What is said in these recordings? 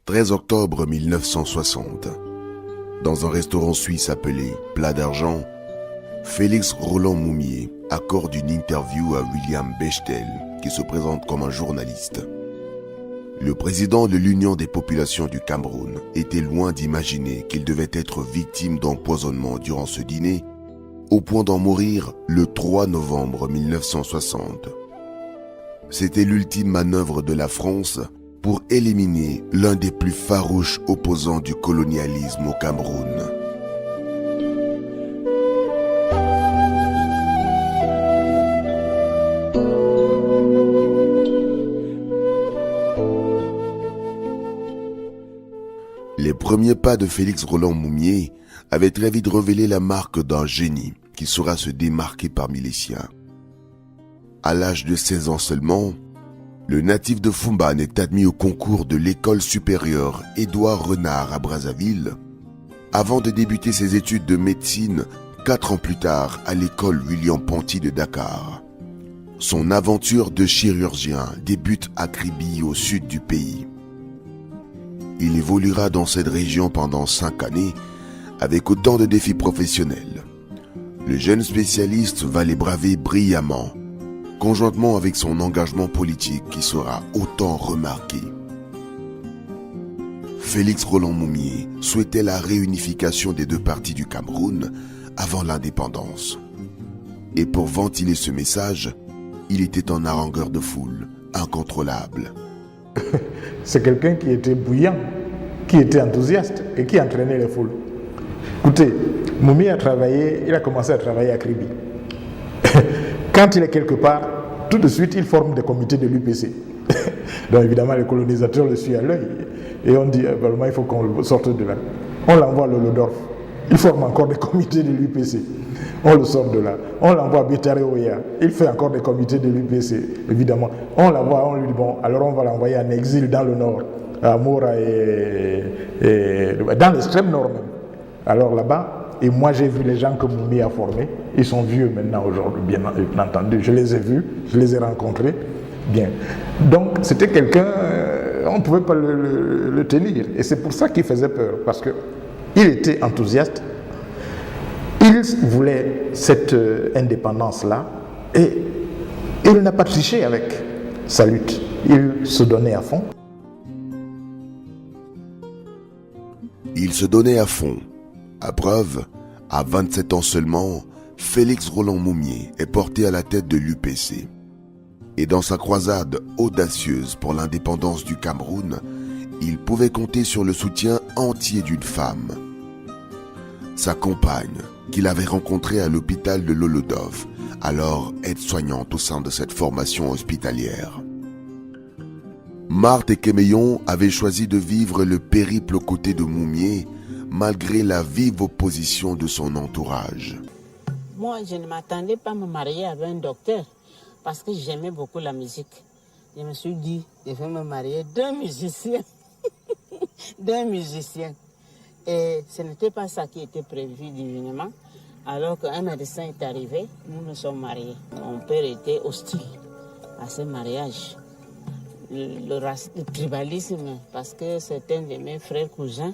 13 octobre 1960. Dans un restaurant suisse appelé Plat d'Argent, Félix Roland Moumié accorde une interview à William Bechtel, qui se présente comme un journaliste. Le président de l'Union des populations du Cameroun était loin d'imaginer qu'il devait être victime d'empoisonnement durant ce dîner, au point d'en mourir le 3 novembre 1960. C'était l'ultime manœuvre de la France pour éliminer l'un des plus farouches opposants du colonialisme au Cameroun. Les premiers pas de Félix Roland Moumié avaient très vite révélé la marque d'un génie qui saura se démarquer parmi les siens. À l'âge de 16 ans seulement, le natif de Fumban est admis au concours de l'école supérieure Édouard Renard à Brazzaville, avant de débuter ses études de médecine 4 ans plus tard à l'école William Ponty de Dakar. Son aventure de chirurgien débute à Kribi au sud du pays. Il évoluera dans cette région pendant 5 années avec autant de défis professionnels. Le jeune spécialiste va les braver brillamment, conjointement avec son engagement politique qui sera autant remarqué. Félix Roland Moumié souhaitait la réunification des deux parties du Cameroun avant l'indépendance. Et pour ventiler ce message, il était un harangueur de foule, incontrôlable. C'est quelqu'un qui était bouillant, qui était enthousiaste et qui entraînait les foules. Écoutez, Moumié il a commencé à travailler à Kribi. Quand il est quelque part, tout de suite, il forme des comités de l'UPC. Donc évidemment, les colonisateurs le suivent à l'œil. Et on dit, vraiment, il faut qu'on sorte de là. On l'envoie à Lolodorf. Il forme encore des comités de l'UPC. On le sort de là. On l'envoie à Bétaré-Oya. Il fait encore des comités de l'UPC, évidemment. On l'envoie, on lui dit, bon, alors on va l'envoyer en exil dans le nord, à Moura et dans l'extrême nord même. Alors là-bas, et moi j'ai vu les gens que Moumié a formés. Ils sont vieux maintenant aujourd'hui, bien entendu. Je les ai vus, je les ai rencontrés. Bien. Donc c'était quelqu'un, on ne pouvait pas le tenir. Et c'est pour ça qu'il faisait peur, parce qu'il était enthousiaste. Il voulait cette indépendance-là et il n'a pas triché avec sa lutte. Il se donnait à fond. Il se donnait à fond. À preuve, à 27 ans seulement, Félix Roland Moumié est porté à la tête de l'UPC. Et dans sa croisade audacieuse pour l'indépendance du Cameroun, il pouvait compter sur le soutien entier d'une femme. Sa compagne, qu'il avait rencontrée à l'hôpital de Lolodorf, alors aide-soignante au sein de cette formation hospitalière. Marthe et Kéméon avaient choisi de vivre le périple aux côtés de Moumié, malgré la vive opposition de son entourage. Moi, je ne m'attendais pas à me marier avec un docteur, parce que j'aimais beaucoup la musique. Je me suis dit, je vais me marier d'un musicien. D'un musicien. Et ce n'était pas ça qui était prévu divinement. Alors qu'un médecin est arrivé, nous nous sommes mariés. Mon père était hostile à ce mariage. Le tribalisme, parce que certains de mes frères cousins,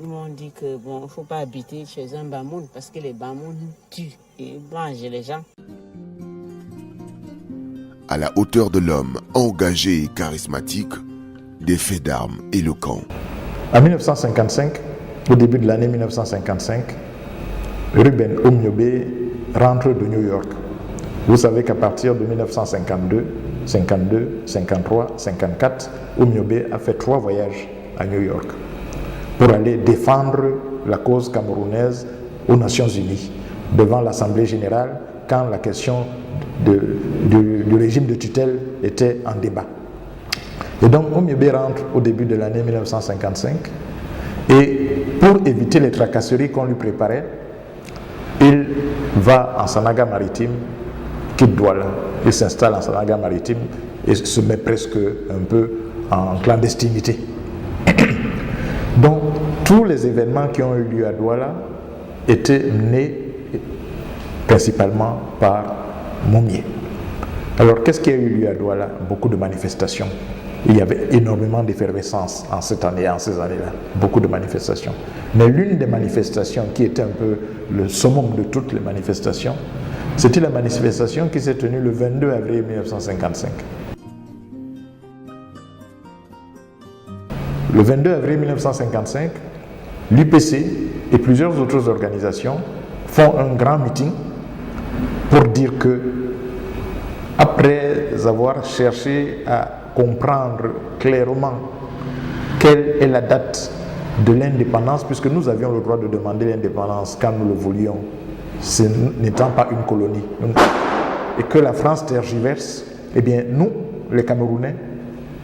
ils m'ont dit que bon, il ne faut pas habiter chez un Bamoun, parce que les Bamoun tuent et mangent les gens. À la hauteur de l'homme engagé et charismatique, des faits d'armes éloquents. En 1955, au début de l'année 1955, Ruben Omniobé rentre de New York. Vous savez qu'à partir de 1952, 52, 53, 54, Omniobé a fait 3 voyages à New York pour aller défendre la cause camerounaise aux Nations Unies, devant l'Assemblée générale, quand la question du régime de tutelle était en débat. Et donc Omniobé rentre au début de l'année 1955, et pour éviter les tracasseries qu'on lui préparait, il va en Sanaga maritime, quitte Douala. Il s'installe en Sanaga maritime et se met presque un peu en clandestinité. Donc, tous les événements qui ont eu lieu à Douala étaient menés principalement par Moumié. Alors, qu'est-ce qui a eu lieu à Douala? Beaucoup de manifestations. Il y avait énormément d'effervescence en cette année, en ces années-là, beaucoup de manifestations. Mais l'une des manifestations qui était un peu le summum de toutes les manifestations, c'était la manifestation qui s'est tenue le 22 avril 1955. Le 22 avril 1955, l'UPC et plusieurs autres organisations font un grand meeting pour dire que, après avoir cherché à comprendre clairement quelle est la date de l'indépendance, puisque nous avions le droit de demander l'indépendance quand nous le voulions, ce n'étant pas une colonie, et que la France tergiverse, eh bien nous, les Camerounais,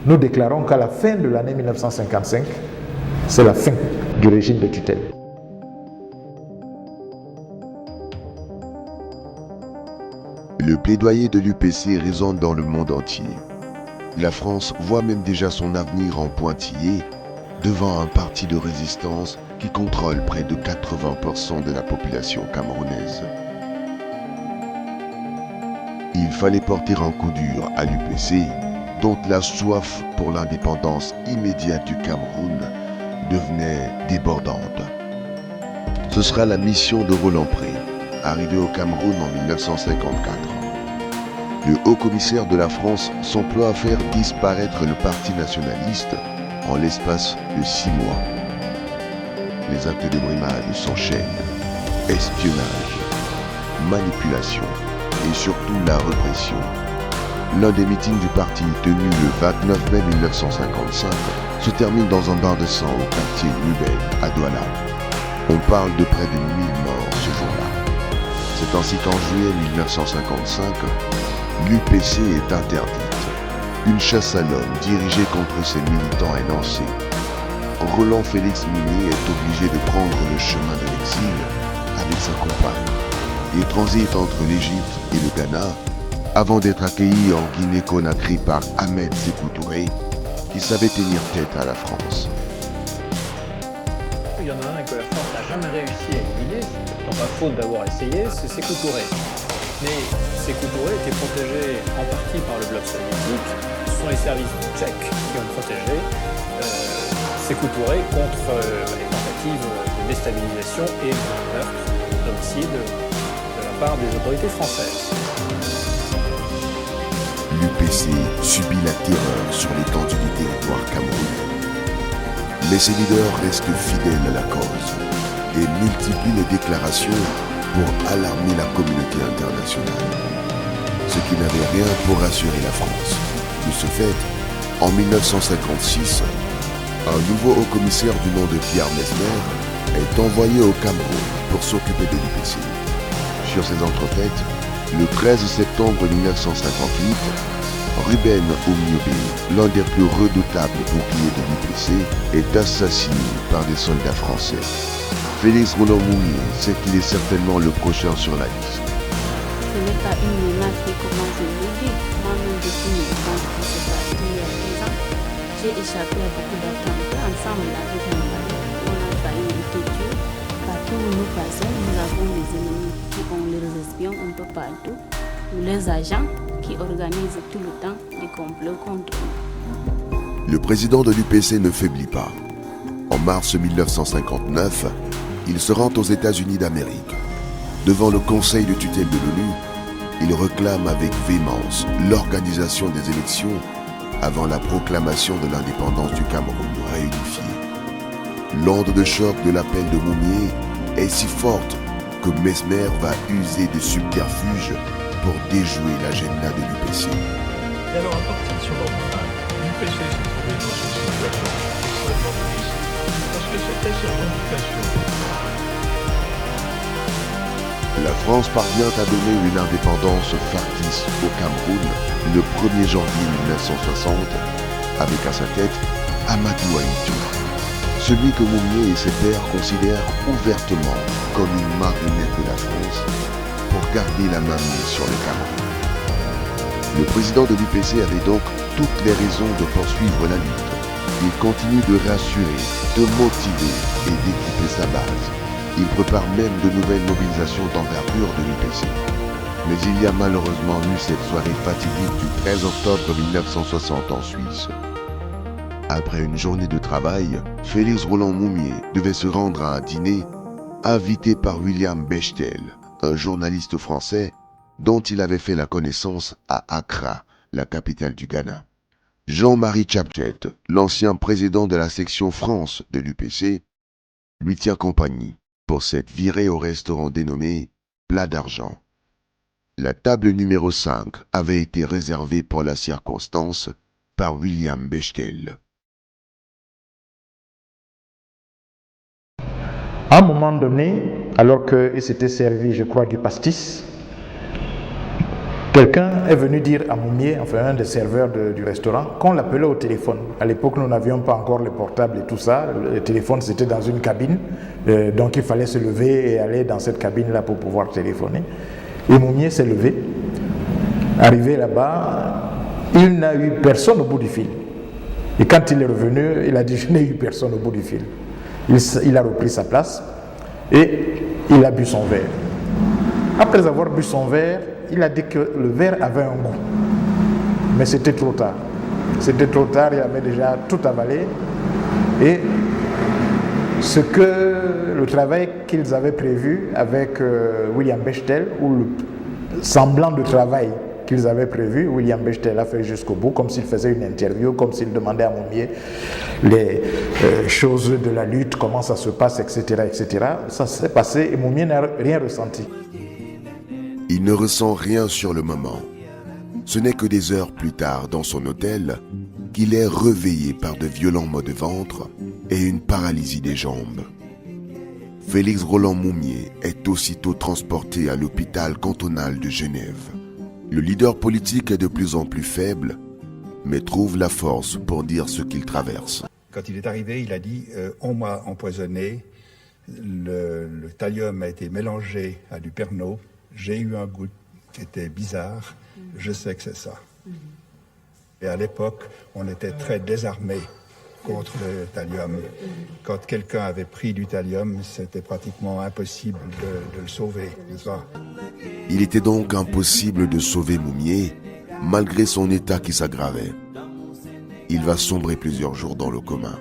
nous déclarons qu'à la fin de l'année 1955, c'est la fin du régime de tutelle. Le plaidoyer de l'UPC résonne dans le monde entier. La France voit même déjà son avenir en pointillé devant un parti de résistance qui contrôle près de 80% de la population camerounaise. Il fallait porter un coup dur à l'UPC, dont la soif pour l'indépendance immédiate du Cameroun devenait débordante. Ce sera la mission de Roland Pré, arrivé au Cameroun en 1954. Le haut-commissaire de la France s'emploie à faire disparaître le parti nationaliste en l'espace de 6 mois. Les actes de brimade s'enchaînent. Espionnage, manipulation et surtout la répression. L'un des meetings du parti tenu le 29 mai 1955 se termine dans un bain de sang au quartier Nubel à Douala. On parle de près de 1000 morts ce jour-là. C'est ainsi qu'en juillet 1955, l'UPC est interdite. Une chasse à l'homme dirigée contre ses militants est lancée. Roland Félix Mounier est obligé de prendre le chemin de l'exil avec sa compagne. Il transite entre l'Égypte et le Ghana avant d'être accueilli en Guinée-Conakry par Ahmed Sékou Touré, qui savait tenir tête à la France. Il y en a un que la France n'a jamais réussi à éliminer, non pas faute d'avoir essayé, c'est Sékou Touré. Mais Sékou Touré était protégé en partie par le bloc soviétique. Ce sont les services tchèques qui ont protégé Sékou Touré contre les tentatives de déstabilisation et de meurtre, d'homicide de la part des autorités françaises. L'UPC subit la terreur sur l'étendue du territoire camerounais. Mais ses leaders restent fidèles à la cause et multiplient les déclarations pour alarmer la communauté internationale. Ce qui n'avait rien pour rassurer la France. De ce fait, en 1956, un nouveau haut-commissaire du nom de Pierre Mesmer est envoyé au Cameroun pour s'occuper de l'UPC. Sur ces entrefaites, le 13 septembre 1958, Ruben Oumiobe, l'un des plus redoutables boucliers de l'UPC, est assassiné par des soldats français. Félix Roland Mounier sait qu'il est certainement le prochain sur la liste. Ce n'est pas une menace, mais comment je le dis. Moi-même, je suis militante pour ce parti il y a 10 ans. J'ai échappé à beaucoup d'attentats ensemble avec mon mari. On a failli être tués. Partout où nous passons, nous avons des ennemis qui ont leurs espions un peu partout. Les agents qui organisent tout le temps des complots contre nous. Le président de l'UPC ne faiblit pas. En mars 1959, il se rend aux États-Unis d'Amérique. Devant le Conseil de tutelle de l'ONU, il réclame avec véhémence l'organisation des élections avant la proclamation de l'indépendance du Cameroun réunifié. L'onde de choc de l'appel de Mounier est si forte que Mesmer va user de subterfuges pour déjouer l'agenda de l'UPC. Et alors, à partir de ce moment-là, l'UPC s'est trouvé dans une situation extrêmement difficile, parce que c'était sa revendication. La France parvient à donner une indépendance factice au Cameroun le 1er janvier 1960, avec à sa tête Amadou Ahidjo, celui que Mounier et ses pairs considèrent ouvertement comme une marionnette de la France pour garder la main mise sur le Cameroun. Le président de l'UPC avait donc toutes les raisons de poursuivre la lutte. Il continue de rassurer, de motiver et d'équiper sa base. Il prépare même de nouvelles mobilisations d'envergure de l'UPC. Mais il y a malheureusement eu cette soirée fatidique du 13 octobre 1960 en Suisse. Après une journée de travail, Félix Roland Moumié devait se rendre à un dîner invité par William Bechtel, un journaliste français dont il avait fait la connaissance à Accra, la capitale du Ghana. Jean-Marie Tchapchet, l'ancien président de la section France de l'UPC, lui tient compagnie pour cette virée au restaurant dénommé Plat d'argent. La table numéro 5 avait été réservée pour la circonstance par William Bechtel. À un moment donné, alors qu'il s'était servi, je crois, du pastis, quelqu'un est venu dire à Moumié, enfin un des serveurs du restaurant, qu'on l'appelait au téléphone. À l'époque, nous n'avions pas encore les portables et tout ça. Le téléphone, c'était dans une cabine. Donc il fallait se lever et aller dans cette cabine-là pour pouvoir téléphoner. Et Moumié s'est levé. Arrivé là-bas, il n'a eu personne au bout du fil. Et quand il est revenu, il a dit « Je n'ai eu personne au bout du fil ». Il a repris sa place et il a bu son verre. Après avoir bu son verre, il a dit que le verre avait un goût. Mais c'était trop tard. C'était trop tard, il avait déjà tout avalé. Et le travail qu'ils avaient prévu avec William Bechtel, ou le semblant de travail qu'ils avaient prévu, William Bechtel a fait jusqu'au bout, comme s'il faisait une interview, comme s'il demandait à Moumié les choses de la lutte, comment ça se passe, etc. etc. Ça s'est passé et Moumié n'a rien ressenti. Il ne ressent rien sur le moment. Ce n'est que des heures plus tard, dans son hôtel, qu'il est réveillé par de violents maux de ventre et une paralysie des jambes. Félix Roland Moumié est aussitôt transporté à l'hôpital cantonal de Genève. Le leader politique est de plus en plus faible, mais trouve la force pour dire ce qu'il traverse. Quand il est arrivé, il a dit on m'a empoisonné, le thallium a été mélangé à du Pernod, j'ai eu un goût qui était bizarre, je sais que c'est ça. Et à l'époque, on était très désarmés contre le thallium. Quand quelqu'un avait pris du thallium, c'était pratiquement impossible de le sauver, n'est-ce pas ? Il était donc impossible de sauver Moumié, malgré son état qui s'aggravait. Il va sombrer plusieurs jours dans le coma.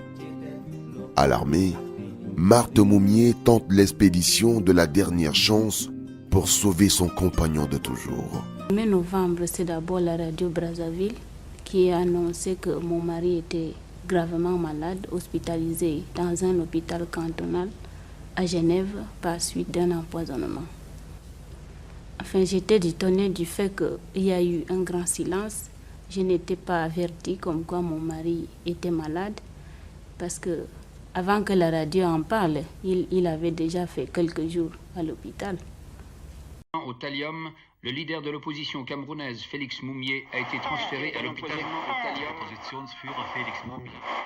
Alarmée, Marthe Moumié tente l'expédition de la dernière chance pour sauver son compagnon de toujours. Le 1er novembre, c'est d'abord la radio Brazzaville qui a annoncé que mon mari était gravement malade, hospitalisé dans un hôpital cantonal à Genève par suite d'un empoisonnement. Enfin, j'étais étonnée du fait qu'il y a eu un grand silence. Je n'étais pas avertie comme quoi mon mari était malade parce que avant que la radio en parle, il avait déjà fait quelques jours à l'hôpital. Au thallium, le leader de l'opposition camerounaise, Félix Moumié, a été transféré à l'hôpital.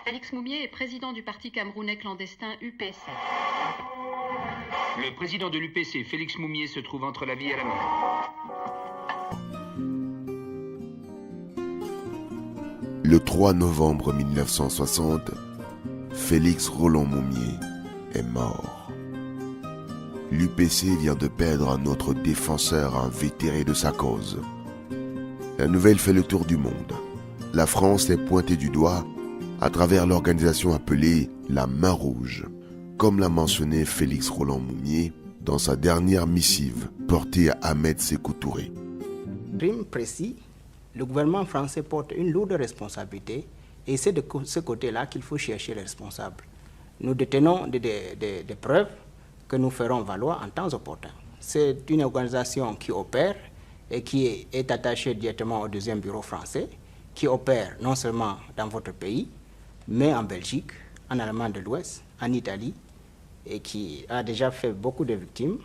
Félix Moumié est président du parti camerounais clandestin UPC. Le président de l'UPC, Félix Moumié, se trouve entre la vie et la mort. Le 3 novembre 1960, Félix Roland Moumié est mort. L'UPC vient de perdre un autre défenseur invétéré de sa cause. La nouvelle fait le tour du monde. La France est pointée du doigt à travers l'organisation appelée la Main Rouge, comme l'a mentionné Félix Roland Moumié dans sa dernière missive portée à Ahmed Sékou Touré. Crime précis, le gouvernement français porte une lourde responsabilité et c'est de ce côté-là qu'il faut chercher les responsables. Nous détenons des preuves que nous ferons valoir en temps opportun. C'est une organisation qui opère et qui est attachée directement au 2e bureau français, qui opère non seulement dans votre pays, mais en Belgique, en Allemagne de l'Ouest, en Italie, et qui a déjà fait beaucoup de victimes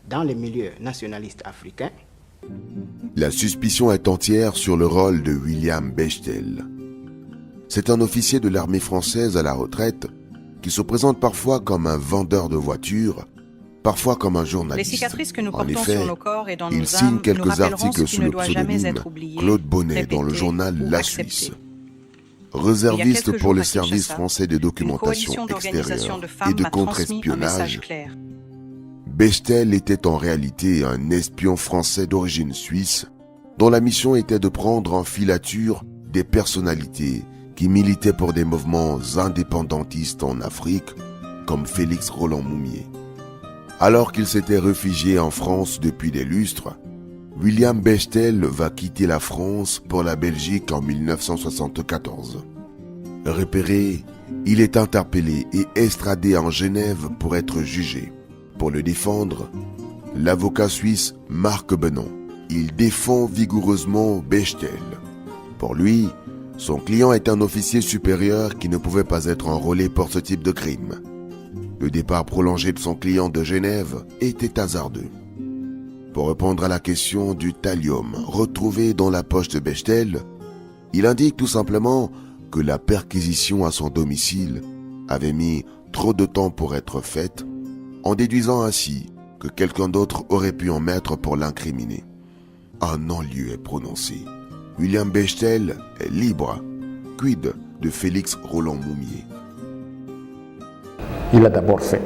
dans les milieux nationalistes africains. La suspicion est entière sur le rôle de William Bechtel. C'est un officier de l'armée française à la retraite qui se présente parfois comme un vendeur de voitures, parfois comme un journaliste. Les cicatrices que nous En portons effet, sur nos corps et dans il nos signe âmes nous quelques rappelleront articles ce qui sous ne le doit jamais pseudonyme être oublié, Claude Bonnet dans le répété journal ou La accepté. Suisse. Il y a Réserviste quelques pour le jours à service Kinshasa, français de une documentation coalition d'organisations extérieure de femmes et de m'a transmis un contre-espionnage, message clair. Bechtel était en réalité un espion français d'origine suisse dont la mission était de prendre en filature des personnalités qui militaient pour des mouvements indépendantistes en Afrique, comme Félix Roland Moumié. Alors qu'il s'était réfugié en France depuis des lustres, William Bechtel va quitter la France pour la Belgique en 1974. Repéré, il est interpellé et extradé en Genève pour être jugé. Pour le défendre, l'avocat suisse Marc Benon, il défend vigoureusement Bechtel. Pour lui, son client est un officier supérieur qui ne pouvait pas être enrôlé pour ce type de crime. Le départ prolongé de son client de Genève était hasardeux. Pour répondre à la question du thallium retrouvé dans la poche de Bechtel, il indique tout simplement que la perquisition à son domicile avait mis trop de temps pour être faite, en déduisant ainsi que quelqu'un d'autre aurait pu en mettre pour l'incriminer. Un non-lieu est prononcé. William Bechtel est libre. Quid de Félix Roland Moumié? Il a d'abord fait,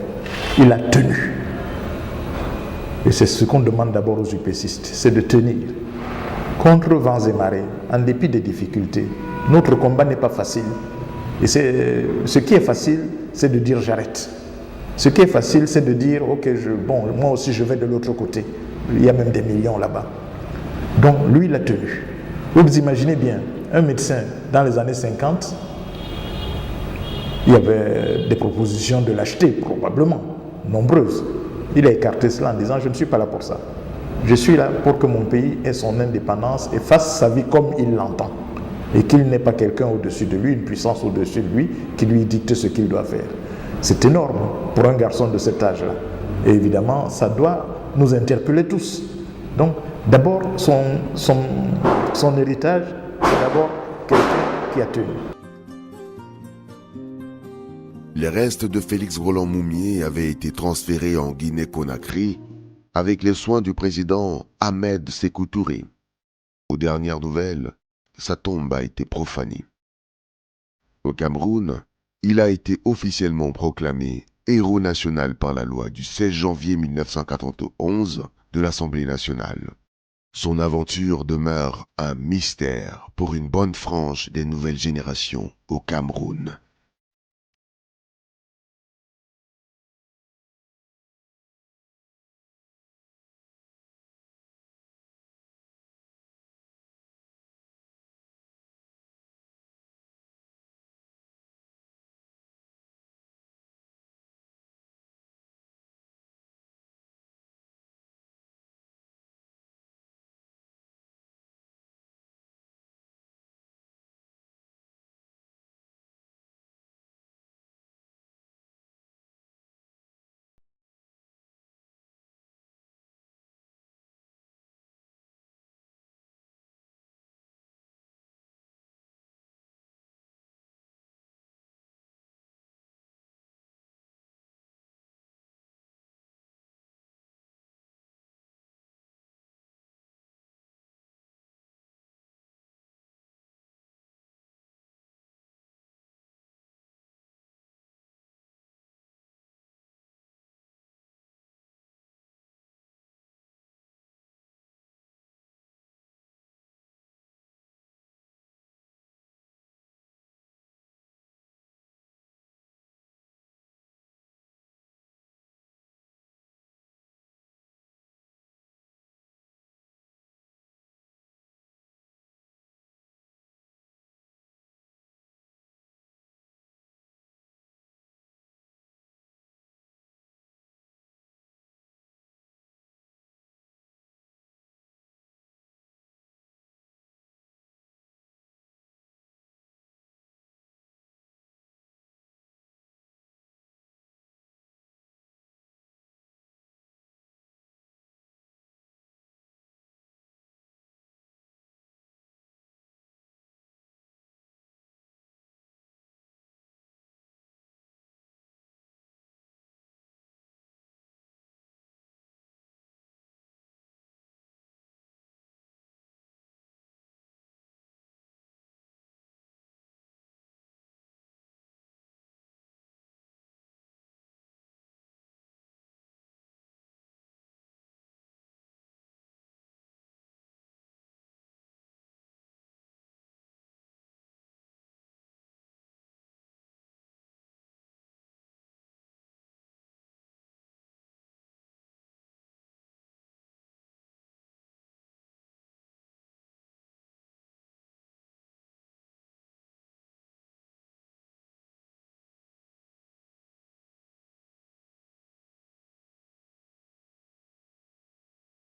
il a tenu. Et c'est ce qu'on demande d'abord aux UPCistes, c'est de tenir. Contre vents et marées, en dépit des difficultés, notre combat n'est pas facile. Et ce qui est facile, c'est de dire j'arrête. Ce qui est facile, c'est de dire ok, moi aussi je vais de l'autre côté. Il y a même des millions là-bas. Donc lui, il a tenu. Vous imaginez bien, un médecin dans les années 50, il y avait des propositions de l'acheter, probablement, nombreuses. Il a écarté cela en disant je ne suis pas là pour ça. Je suis là pour que mon pays ait son indépendance et fasse sa vie comme il l'entend. Et qu'il n'ait pas quelqu'un au-dessus de lui, une puissance au-dessus de lui, qui lui dicte ce qu'il doit faire. C'est énorme pour un garçon de cet âge-là. Et évidemment, ça doit nous interpeller tous. Donc, d'abord, son héritage, c'est d'abord quelqu'un qui a tenu. Les restes de Félix Roland Moumié avaient été transférés en Guinée-Conakry avec les soins du président Ahmed Sékou Touré. Aux dernières nouvelles, sa tombe a été profanée. Au Cameroun, il a été officiellement proclamé héros national par la loi du 16 janvier 1991 de l'Assemblée nationale. Son aventure demeure un mystère pour une bonne frange des nouvelles générations au Cameroun.